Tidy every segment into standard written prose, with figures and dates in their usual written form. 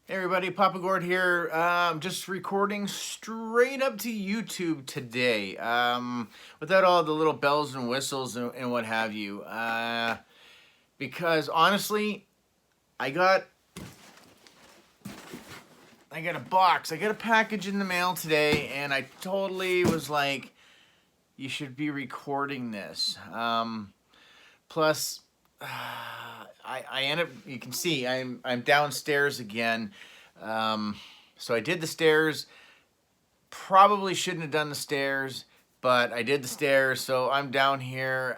Hey everybody, Papa Gord here. Just recording straight up to YouTube today, without all the little bells and whistles and what have you. Because honestly, I got a box, I got a package in the mail today, and I totally was like, you should be recording this. Plus, I end up. You can see I'm downstairs again. So I did the stairs. Probably shouldn't have done the stairs, but I did the stairs, so I'm down here.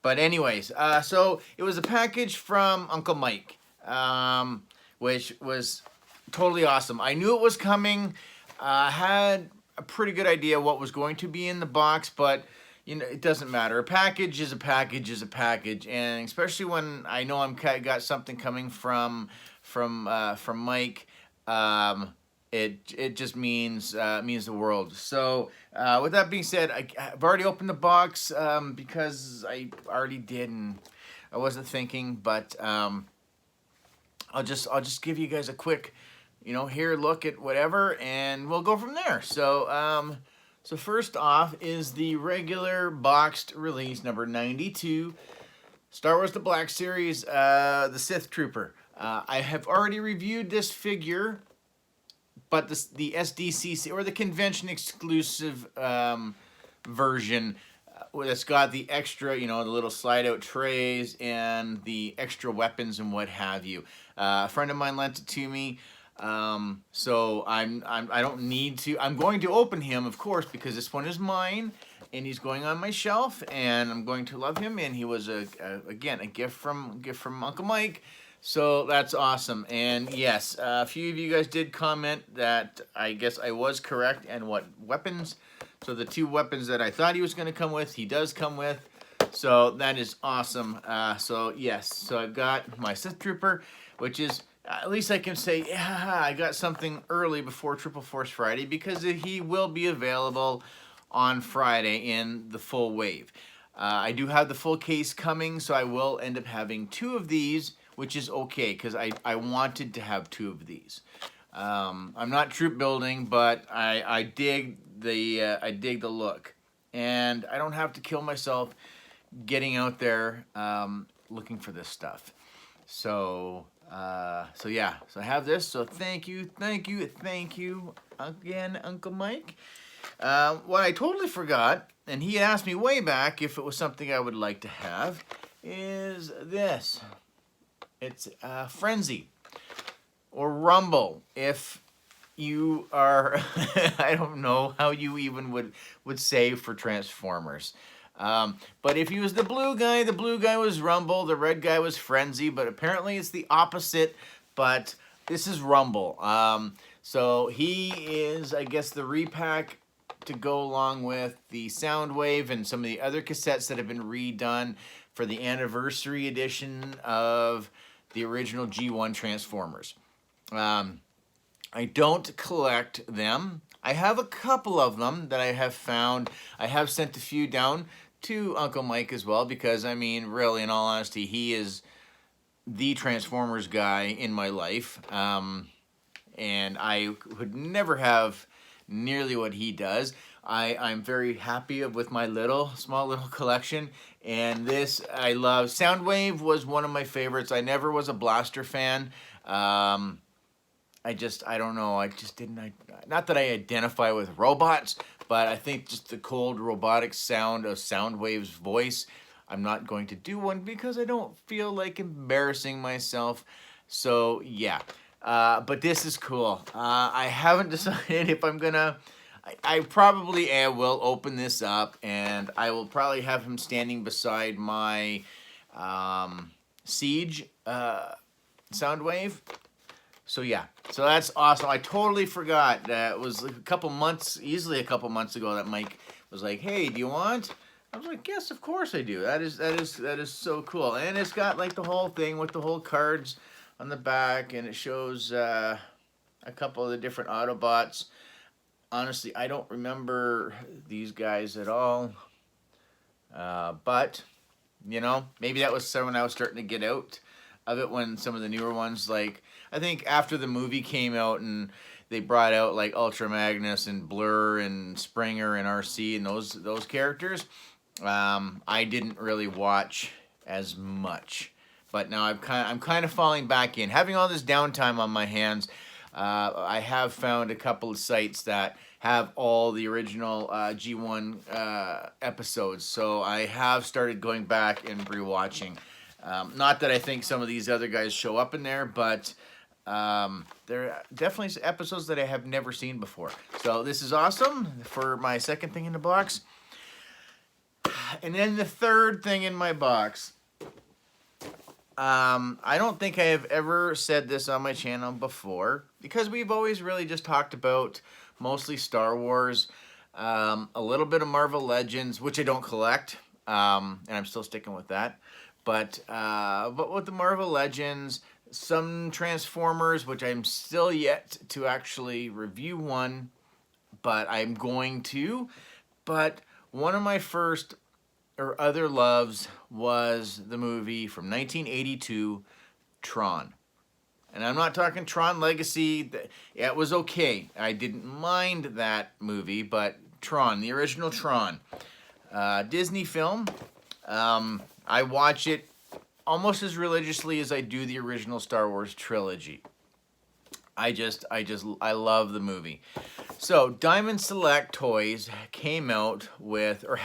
But anyways, so it was a package from Uncle Mike, which was totally awesome. I knew it was coming. Had a pretty good idea what was going to be in the box, but you know, it doesn't matter. A package is a package is a package, and especially when I know got something coming from Mike. It just means the world. So with that being said, I've already opened the box because I already did, and I wasn't thinking, but I'll just give you guys a quick, here, look at whatever, and we'll go from there. So first off is the regular boxed release number 92, Star Wars: The Black Series, the Sith Trooper. I have already reviewed this figure, but the SDCC or the convention exclusive version that's got the extra, the little slide out trays and the extra weapons and what have you. A friend of mine lent it to me. So I don't need to. I'm going to open him, of course, because this one is mine, and he's going on my shelf, and I'm going to love him. And he was again a gift from Uncle Mike, so that's awesome. And yes, a few of you guys did comment that I guess I was correct, and what weapons. So the two weapons that I thought he was going to come with, he does come with. So that is awesome. So yes, so I've got my Sith Trooper, which is. At least I can say, yeah, I got something early before Triple Force Friday, because he will be available on Friday in the full wave. I do have the full case coming, so I will end up having two of these, which is okay, because I wanted to have two of these. I'm not troop building, but I dig the look, and I don't have to kill myself getting out there looking for this stuff. So yeah, so I have this, so thank you again, Uncle Mike. What I totally forgot, and he asked me way back if it was something I would like to have, is this. It's Frenzy, or Rumble, if you are, I don't know how you even would say for Transformers. But if he was the blue guy was Rumble, the red guy was Frenzy, but apparently it's the opposite, but this is Rumble. So he is, I guess, the repack to go along with the Soundwave and some of the other cassettes that have been redone for the anniversary edition of the original G1 Transformers. I don't collect them. I have a couple of them that I have found. I have sent a few down to Uncle Mike as well, because, I mean, really, in all honesty, he is the Transformers guy in my life. And I would never have nearly what he does. I'm very happy with my small little collection. And this, I love. Soundwave was one of my favorites. I never was a Blaster fan. I don't know, I just didn't, not that I identify with robots, but I think just the cold robotic sound of Soundwave's voice, I'm not going to do one because I don't feel like embarrassing myself. So yeah, but this is cool. I haven't decided if I'm gonna, I probably will open this up, and I will probably have him standing beside my Siege Soundwave. So yeah, so that's awesome. I totally forgot that it was easily a couple months ago, that Mike was like, "Hey, do you want?" I was like, "Yes, of course I do." That is so cool, and it's got like the whole thing with the whole cards on the back, and it shows a couple of the different Autobots. Honestly, I don't remember these guys at all, but maybe that was someone I was starting to get out of it when some of the newer ones, like, I think after the movie came out and they brought out like Ultra Magnus and Blur and Springer and RC and those characters, I didn't really watch as much. But now I'm kind of falling back in. Having all this downtime on my hands, I have found a couple of sites that have all the original G1 episodes. So I have started going back and rewatching. Not that I think some of these other guys show up in there, but there are definitely episodes that I have never seen before. So this is awesome for my second thing in the box. And then the third thing in my box. I don't think I have ever said this on my channel before, because we've always really just talked about mostly Star Wars, a little bit of Marvel Legends, which I don't collect, and I'm still sticking with that. But with the Marvel Legends, some Transformers, which I'm still yet to actually review one, but I'm going to. But one of my first or other loves was the movie from 1982, Tron. And I'm not talking Tron Legacy. It was okay. I didn't mind that movie, but Tron, the original Tron. Disney film. I watch it almost as religiously as I do the original Star Wars trilogy. I love the movie. So Diamond Select Toys came out with, or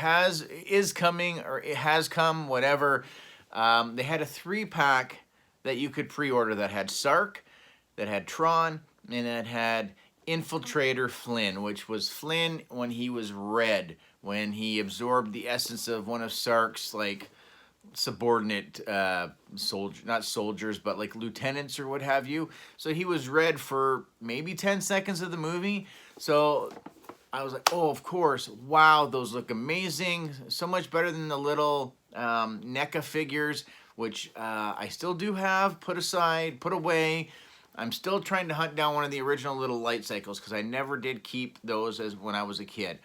is coming, or it has come, whatever. They had a 3-pack that you could pre-order that had Sark, that had Tron, and that had Infiltrator Flynn, which was Flynn when he was red, when he absorbed the essence of one of Sark's, like, subordinate not soldiers, but like lieutenants or what have you. So he was red for maybe 10 seconds of the movie. So I was like, oh, of course. Wow, those look amazing. So much better than the little NECA figures, which I still do have, put aside, put away. I'm still trying to hunt down one of the original little light cycles, because I never did keep those as when I was a kid.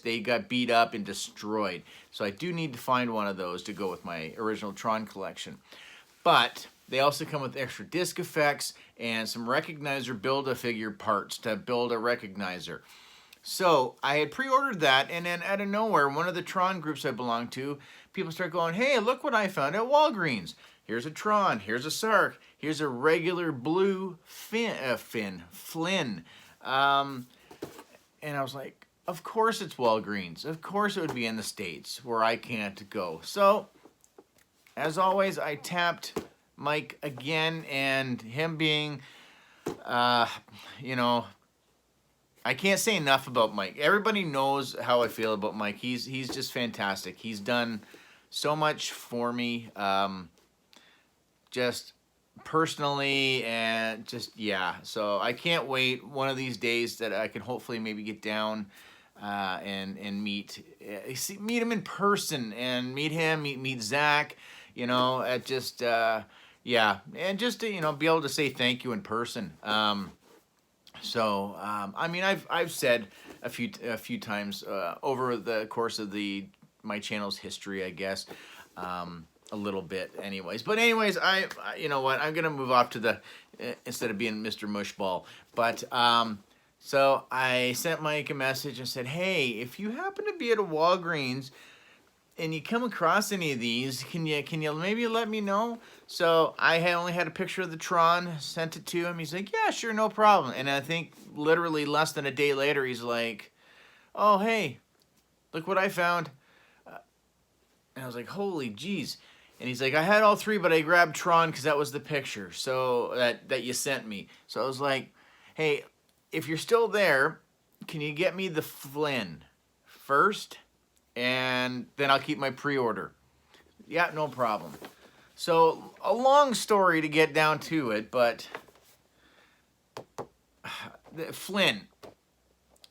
They got beat up and destroyed. So I do need to find one of those to go with my original Tron collection. But they also come with extra disc effects and some recognizer Build-A-Figure parts to build a recognizer. So I had pre-ordered that, and then out of nowhere, one of the Tron groups I belong to, people start going, hey, look what I found at Walgreens. Here's a Tron, here's a Sark, here's a regular blue Flynn. And I was like, of course it's Walgreens. Of course it would be in the States where I can't go. So, as always, I tapped Mike again, and him being, you know, I can't say enough about Mike. Everybody knows how I feel about Mike. He's just fantastic. He's done so much for me, just personally, and just, yeah. So I can't wait one of these days that I can hopefully maybe get down and meet him in person, and meet Zach, you know, at just yeah, and just to, you know, be able to say thank you in person. So I mean, I've said a few times over the course of my channel's history, I guess, a little bit, anyways. But anyways, I you know what, I'm gonna move off to the instead of being Mr. Mushball, but so I sent Mike a message and said, hey, if you happen to be at a Walgreens and you come across any of these, can you maybe let me know? So I only had a picture of the Tron, sent it to him. He's like, yeah, sure, no problem. And I think literally less than a day later, he's like, oh, hey, look what I found. And I was like, holy jeez. And he's like, I had all 3, but I grabbed Tron because that was the picture so that you sent me. So I was like, hey, if you're still there, can you get me the Flynn first? And then I'll keep my pre-order. Yeah, no problem. So, a long story to get down to it, but Flynn,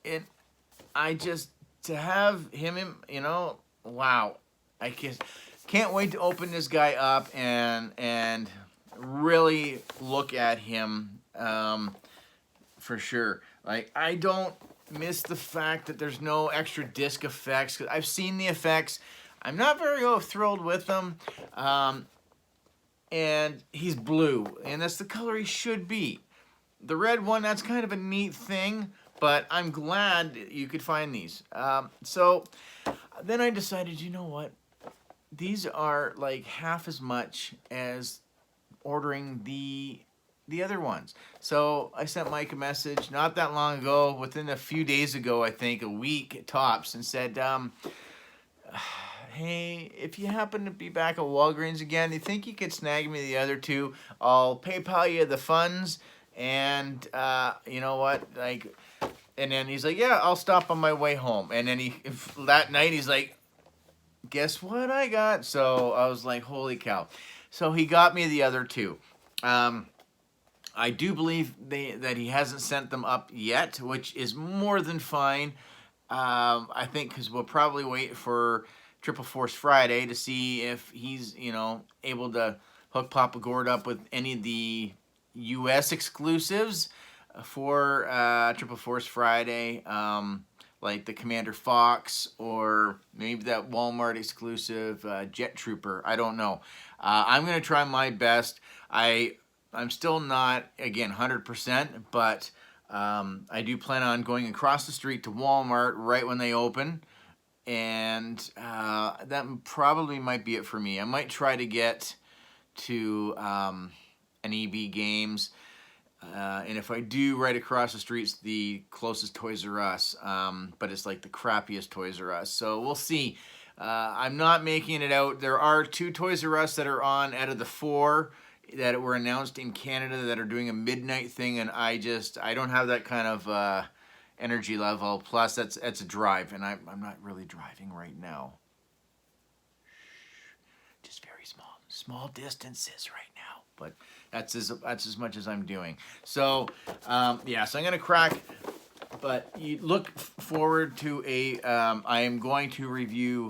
to have him, you know, wow. I can't wait to open this guy up and really look at him for sure. Like, I don't miss the fact that there's no extra disc effects, 'cause I've seen the effects. I'm not very thrilled with them. and he's blue, and that's the color he should be. The red one, that's kind of a neat thing, but I'm glad you could find these. So then I decided, you know what? These are like half as much as ordering the other ones. So I sent Mike a message not that long ago, within a few days ago, I think, a week tops, and said, hey, if you happen to be back at Walgreens again, you think you could snag me the other two? I'll PayPal you the funds, and you know what, like, and then he's like, yeah, I'll stop on my way home. And then that night he's like, guess what I got? So I was like, holy cow. So he got me the other two. I do believe that he hasn't sent them up yet, which is more than fine. I think because we'll probably wait for Triple Force Friday to see if he's, you know, able to hook Papa Gord up with any of the U.S. exclusives for Triple Force Friday, like the Commander Fox or maybe that Walmart exclusive Jet Trooper. I don't know. I'm going to try my best. I'm still not, again, 100%, but I do plan on going across the street to Walmart right when they open, and that probably might be it for me. I might try to get to an EB Games, and if I do, right across the street's the closest Toys R Us, but it's like the crappiest Toys R Us, so we'll see. I'm not making it out. There are 2 Toys R Us that are on out of the 4 that were announced in Canada that are doing a midnight thing, and I don't have that kind of energy level. Plus, that's a drive, and I'm not really driving right now. Just very small distances right now, but that's as much as I'm doing. So yeah, so I'm gonna crack. But you look forward to I am going to review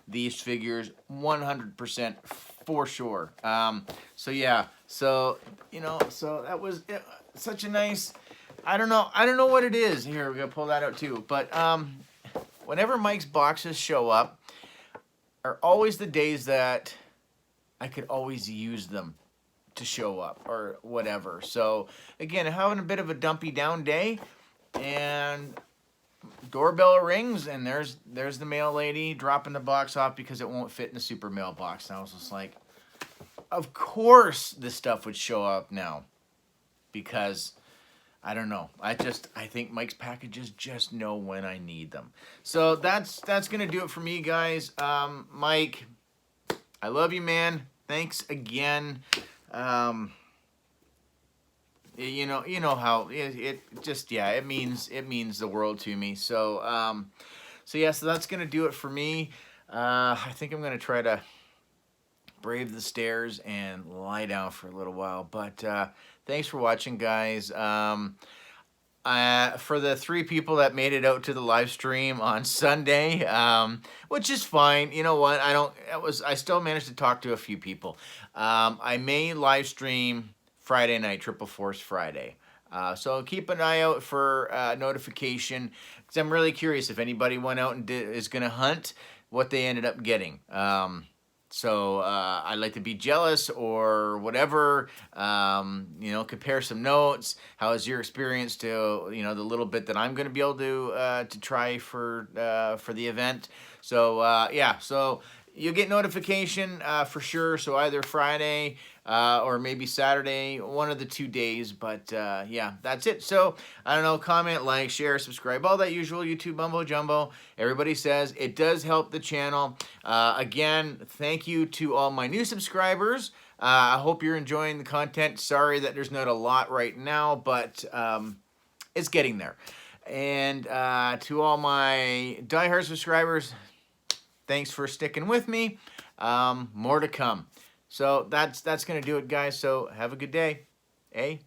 these figures 100% for sure. So yeah, so you know, so that was such a nice. I don't know what it is. Here, we're gonna pull that out too. But whenever Mike's boxes show up, are always the days that I could always use them to show up or whatever. So again, having a bit of a dumpy down day, and doorbell rings, and there's the mail lady dropping the box off because it won't fit in the super mailbox. And I was just like, of course this stuff would show up now, because I don't know. I think Mike's packages just know when I need them. So that's gonna do it for me, guys. Mike, I love you, man. Thanks again. You know how it just, yeah, it means the world to me. So so yeah, so that's gonna do it for me. I think I'm gonna try to brave the stairs and lie down for a little while. But thanks for watching, guys. For the 3 people that made it out to the live stream on Sunday, which is fine. You know what? I still managed to talk to a few people. I may live stream Friday night, Triple Force Friday. So keep an eye out for notification, because I'm really curious if anybody went out and is going to hunt, what they ended up getting. So I'd like to be jealous or whatever, you know, compare some notes. How is your experience to, you know, the little bit that I'm going to be able to try for the event. So yeah, so you'll get notification for sure. So either Friday or maybe Saturday, one of the 2 days. But yeah, that's it. So I don't know, comment, like, share, subscribe, all that usual YouTube mumbo jumbo. Everybody says it does help the channel. Again, thank you to all my new subscribers. I hope you're enjoying the content. Sorry that there's not a lot right now, but it's getting there. And to all my diehard subscribers, thanks for sticking with me. More to come. So that's going to do it, guys. So have a good day. Hey.